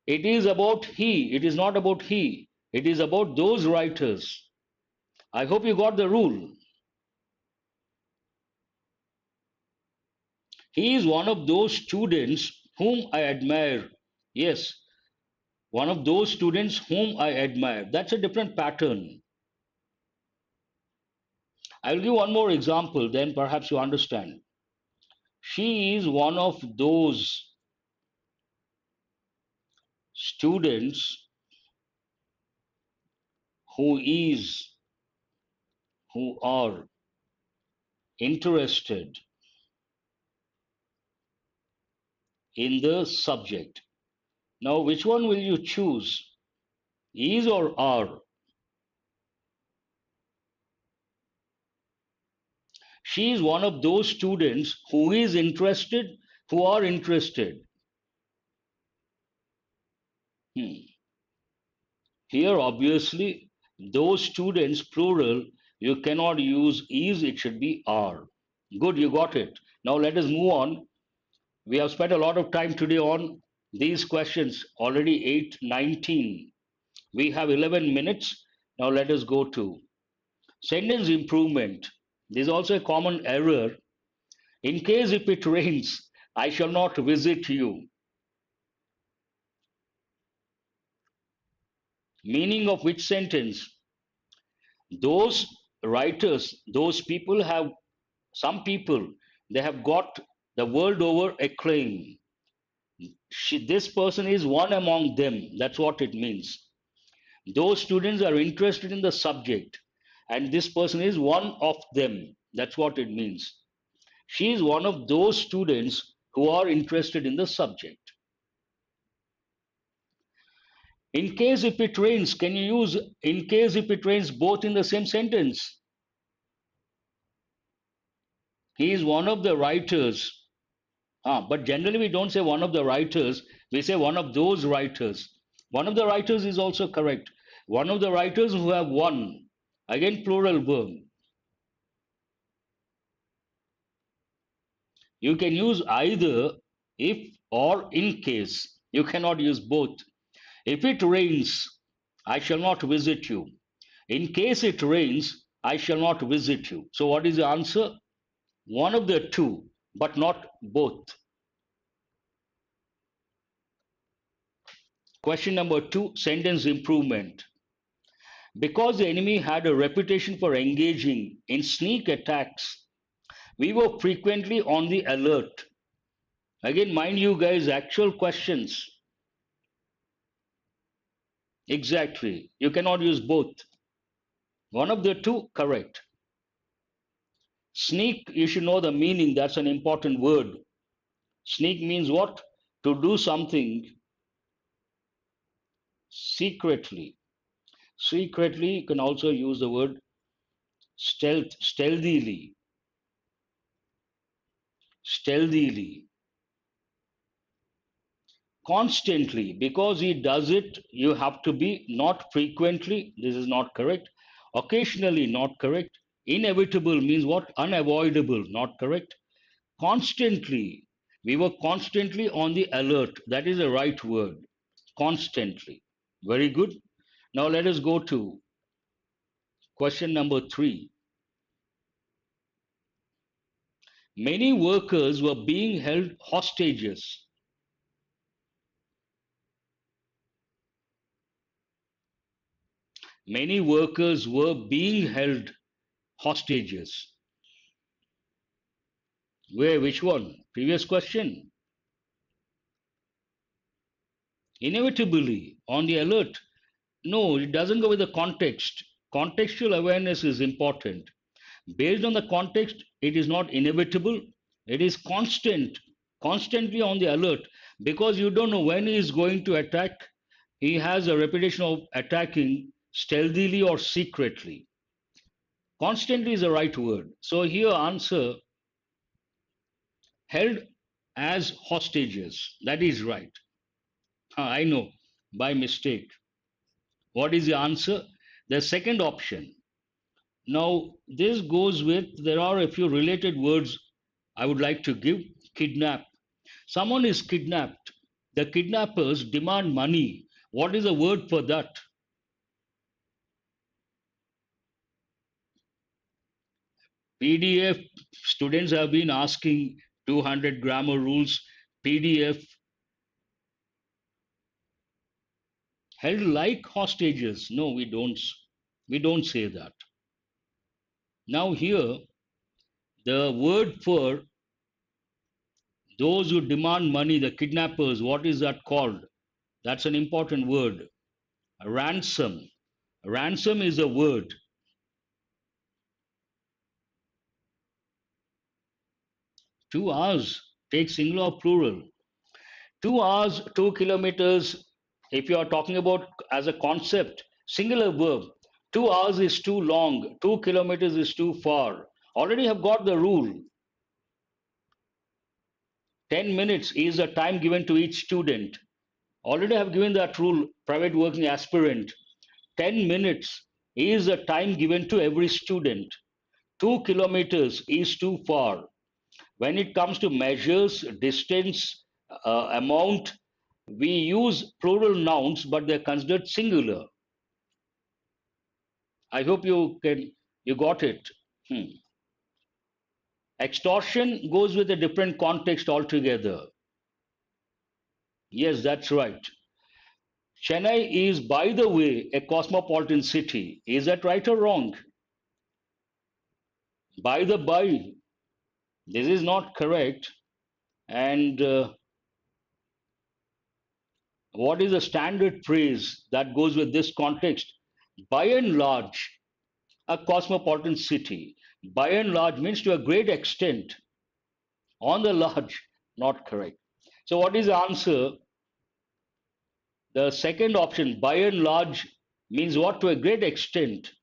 it is about he. It is not about he. It is about those writers. I hope you got the rule. He is one of those students whom I admire. Yes, one of those students whom I admire. That's a different pattern. I'll give one more example, then perhaps you understand. She is one of those students who is, who are interested in the subject. Now, which one will you choose? Is or are? She is one of those students who is interested, who are interested. Hmm. Here, obviously, those students, plural, you cannot use is, it should be are. Good, you got it. Now let us move on. We have spent a lot of time today on these questions, already 8:19. We have 11 minutes. Now let us go to sentence improvement. There is also a common error. In case if it rains, I shall not visit you. Meaning of which sentence? Those writers, those people have, some people, they have got the world over acclaim. This person is one among them. That's what it means. Those students are interested in the subject, and this person is one of them. That's what it means. She is one of those students who are interested in the subject. In case if it rains, can you use in case if it rains both in the same sentence? He is one of the writers. But generally we don't say one of the writers, we say one of those writers. One of the writers is also correct. One of the writers who have won. Again, plural verb. You can use either if or in case. You cannot use both. If it rains, I shall not visit you. In case it rains, I shall not visit you. So, what is the answer? One of the two, but not both. Question number two, sentence improvement. Because the enemy had a reputation for engaging in sneak attacks, we were frequently on the alert. Again, mind you guys, actual questions. Exactly. You cannot use both. One of the two, correct. Sneak, you should know the meaning. That's an important word. Sneak means what? To do something secretly. Secretly, you can also use the word stealth, stealthily. Stealthily. Constantly, because he does it, you have to be not frequently. This is not correct. Occasionally, not correct. Inevitable means what? Unavoidable, not correct. Constantly, we were constantly on the alert. That is the right word. Constantly. Very good. Now let us go to question number three. Many workers were being held hostages. Many workers were being held hostages. Where, which one? Previous question. Inevitably, on the alert. No, it doesn't go with the context. Contextual awareness is important. Based on the context, it is not inevitable. It is constant, constantly on the alert because you don't know when he is going to attack. He has a reputation of attacking stealthily or secretly. Constantly is the right word. So here answer held as hostages. That is right. I know by mistake. What is the answer? The second option. Now, this goes with, there are a few related words I would like to give. Kidnap. Someone is kidnapped. The kidnappers demand money. What is the word for that? PDF. Students have been asking 200 grammar rules. PDF. Held like hostages. No, we don't. We don't say that. Now here, the word for those who demand money, the kidnappers, what is that called? That's an important word. Ransom. Ransom is a word. 2 hours. Take singular or plural. 2 hours, 2 kilometers. If you are talking about as a concept, singular verb. 2 hours is too long. 2 kilometers is too far. Already have got the rule. 10 minutes is the time given to each student. Already have given that rule, private working aspirant. 10 minutes is the time given to every student. 2 kilometers is too far. When it comes to measures, distance, amount, we use plural nouns, but they're considered singular. I hope you got it. Hmm. Extortion goes with a different context altogether. Yes, that's right. Chennai is, by the way, a cosmopolitan city. Is that right or wrong? By the by, this is not correct. And what is the standard phrase that goes with this context? By and large, a cosmopolitan city. By and large means to a great extent. On the large, not correct. So, what is the answer? The second option, by and large, means what? To a great extent.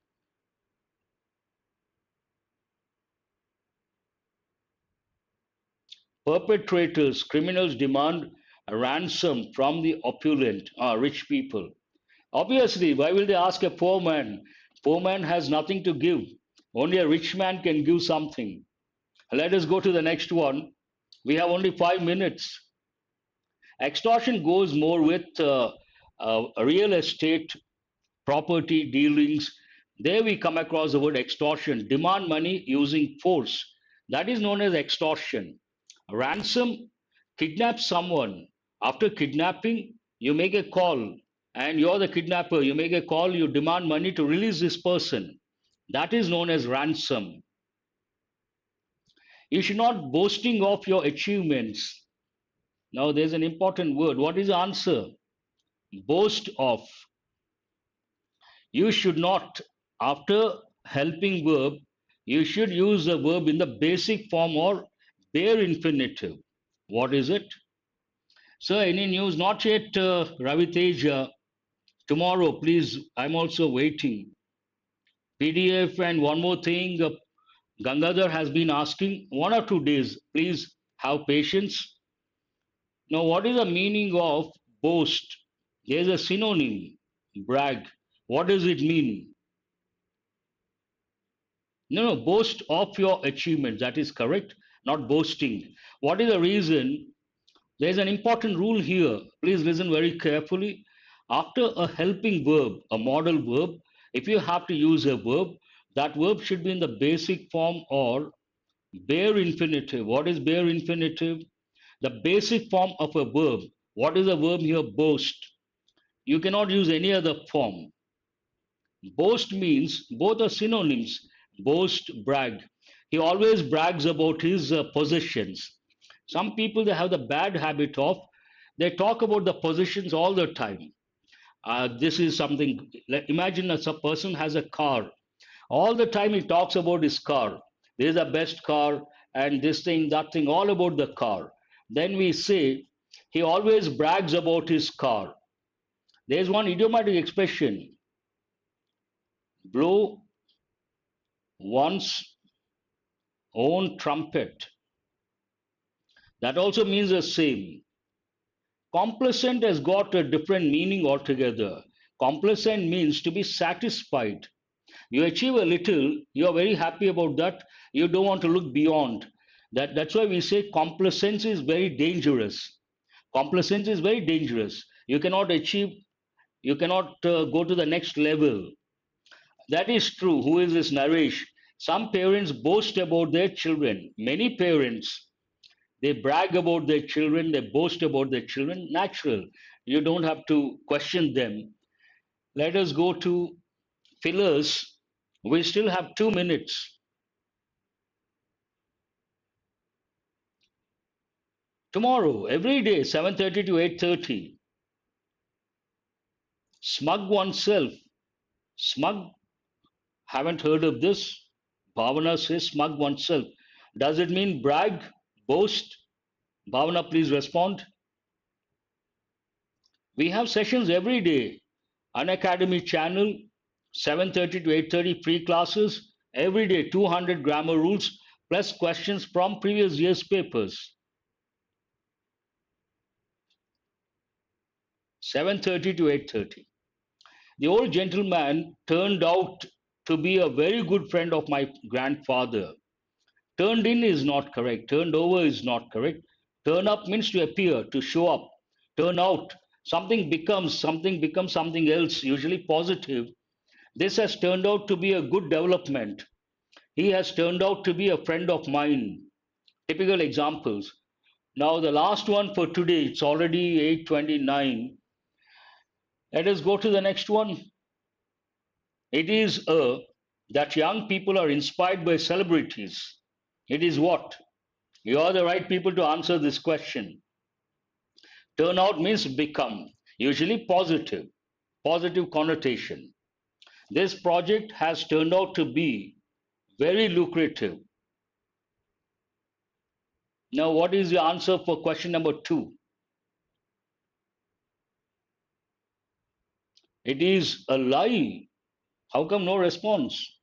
Perpetrators, criminals demand a ransom from the opulent, rich people. Obviously, why will they ask a poor man? Poor man has nothing to give. Only a rich man can give something. Let us go to the next one. We have only 5 minutes. Extortion goes more with real estate property dealings. There we come across the word extortion. Demand money using force. That is known as extortion. Ransom, kidnap someone. After kidnapping, you make a call and you're the kidnapper. You make a call, you demand money to release this person. That is known as ransom. You should not boasting of your achievements. Now there's an important word. What is the answer? Boast of. You should not, after helping verb, you should use the verb in the basic form or bare infinitive. What is it? So, any news? Not yet, Ravi Teja. Tomorrow, please. I'm also waiting. PDF and one more thing. Gangadhar has been asking 1 or 2 days. Please have patience. Now, what is the meaning of boast? There's a synonym, brag. What does it mean? No, no, boast of your achievements. That is correct, not boasting. What is the reason? There is an important rule here. Please listen very carefully. After a helping verb, a modal verb, if you have to use a verb, that verb should be in the basic form or bare infinitive. What is bare infinitive? The basic form of a verb. What is the verb here? Boast. You cannot use any other form. Boast means both are synonyms. Boast, brag. He always brags about his possessions. Some people they have the bad habit of they talk about the possessions all the time. This is something. Imagine as a person has a car. All the time he talks about his car. This is the best car, and this thing, that thing, all about the car. Then we say he always brags about his car. There's one idiomatic expression: blow one's own trumpet. That also means the same. Complacent has got a different meaning altogether. Complacent means to be satisfied. You achieve a little, you are very happy about that, you don't want to look beyond. That's why we say complacence is very dangerous. Complacence is very dangerous. You cannot achieve, you cannot go to the next level. That is true. Who is this Naresh? Some parents boast about their children. Many parents they brag about their children, they boast about their children. Natural. You don't have to question them. Let us go to fillers. We still have 2 minutes. Tomorrow, every day, 7:30 to 8:30. Smug oneself. Smug, haven't heard of this. Bhavana says smug oneself. Does it mean brag, boast? Bhavana, please respond. We have sessions every day. An Academy channel, 7:30 to 8:30 free classes every day, 200 grammar rules plus questions from previous year's papers. 7:30 to 8:30. The old gentleman turned out to be a very good friend of my grandfather. Turned in is not correct. Turned over is not correct. Turn up means to appear, to show up. Turn out. Something becomes something else, usually positive. This has turned out to be a good development. He has turned out to be a friend of mine. Typical examples. Now the last one for today, it's already 8:29. Let us go to the next one. It is that young people are inspired by celebrities. It is what? You are the right people to answer this question. Turn out means become, usually positive, positive connotation. This project has turned out to be very lucrative. Now, what is the answer for question number two? It is a lie. How come no response?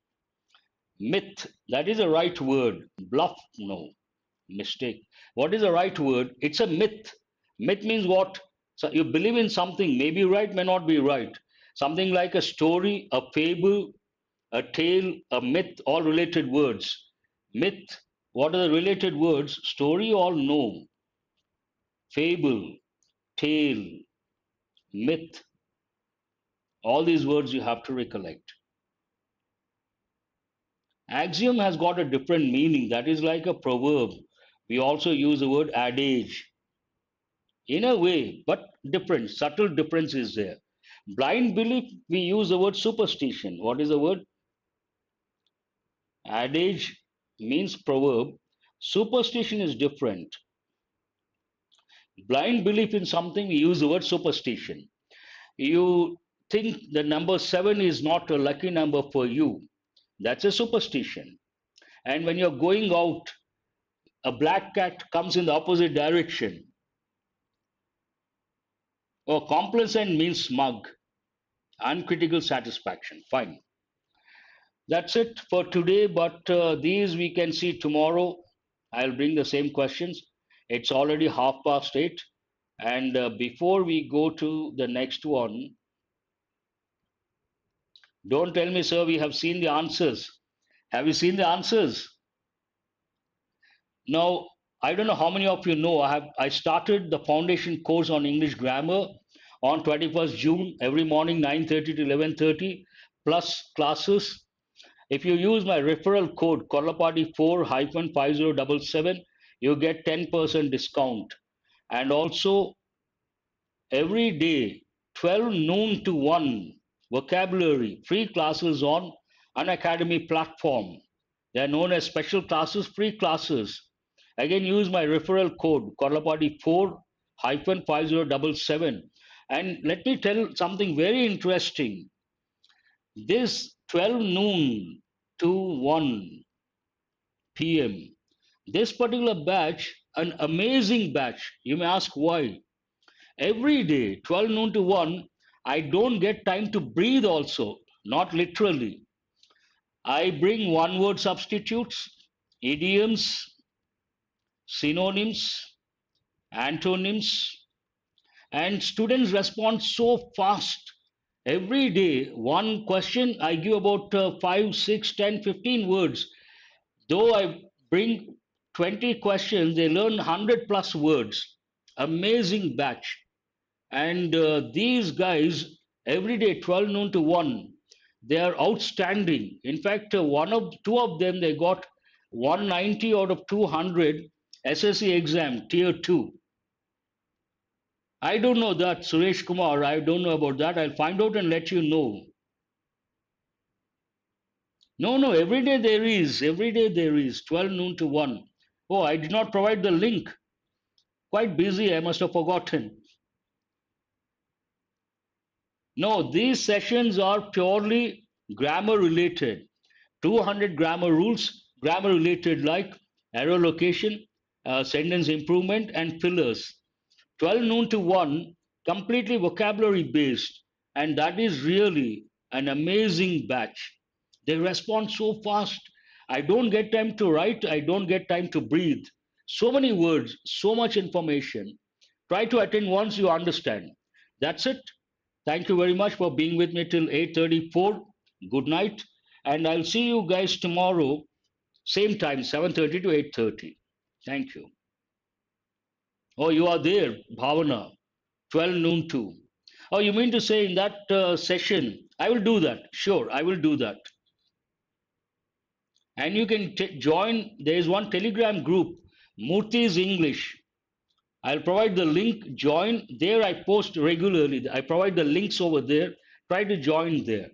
Myth, that is a right word. Bluff, no. Mistake. What is the right word? It's a myth. Myth means what? So you believe in something, may be right, may not be right. Something like a story, a fable, a tale, a myth, all related words. Myth, what are the related words? Story, all no. Fable, tale, myth, all these words you have to recollect. Axiom has got a different meaning. That is like a proverb. We also use the word adage in a way, but different, subtle difference is there. Blind belief, we use the word superstition. What is the word? Adage means proverb. Superstition is different. Blind belief in something, we use the word superstition. You think the number 7 is not a lucky number for you. That's a superstition. And when you're going out, a black cat comes in the opposite direction. Or complacent means smug, uncritical satisfaction. Fine. That's it for today, but these we can see tomorrow. I'll bring the same questions. It's already 8:30. And before we go to the next one, don't tell me, sir, we have seen the answers. Have you seen the answers? Now, I don't know how many of you know, I started the foundation course on English grammar on 21st June, every morning 9:30 to 11:30, plus classes. If you use my referral code Korlapati4-5077, you get 10% discount. And also every day, 12 noon to 1, vocabulary, free classes on an academy platform. They are known as special classes, free classes. Again, use my referral code Korlapati4-5077. And let me tell something very interesting. This 12 noon to 1 p.m. This particular batch, an amazing batch. You may ask why. Every day, 12 noon to 1, I don't get time to breathe also, not literally. I bring one word substitutes, idioms, synonyms, antonyms, and students respond so fast. Every day, one question, I give about 5, 6, 10, 15 words. Though I bring 20 questions, they learn 100 plus words. Amazing batch. And these guys, every day, 12 noon to 1, they are outstanding. In fact, two of them, they got 190 out of 200 SSC exam, tier 2. I don't know that, Suresh Kumar. I don't know about that. I'll find out and let you know. No, no, every day there is. Every day there is. 12 noon to 1. Oh, I did not provide the link. Quite busy, I must have forgotten. No, these sessions are purely grammar related. 200 grammar rules, grammar related like error location, sentence improvement, and fillers. 12 noon to 1, completely vocabulary based. And that is really an amazing batch. They respond so fast. I don't get time to write, I don't get time to breathe. So many words, so much information. Try to attend once you understand. That's it. Thank you very much for being with me till 8:34. Good night. And I'll see you guys tomorrow, same time, 7:30 to 8:30. Thank you. Oh, you are there, Bhavana, 12 noon to. Oh, you mean to say in that session? I will do that. Sure, I will do that. And you can join. There is one Telegram group, Murthy's English. I'll provide the link. Join there. I post regularly. I provide the links over there. Try to join there.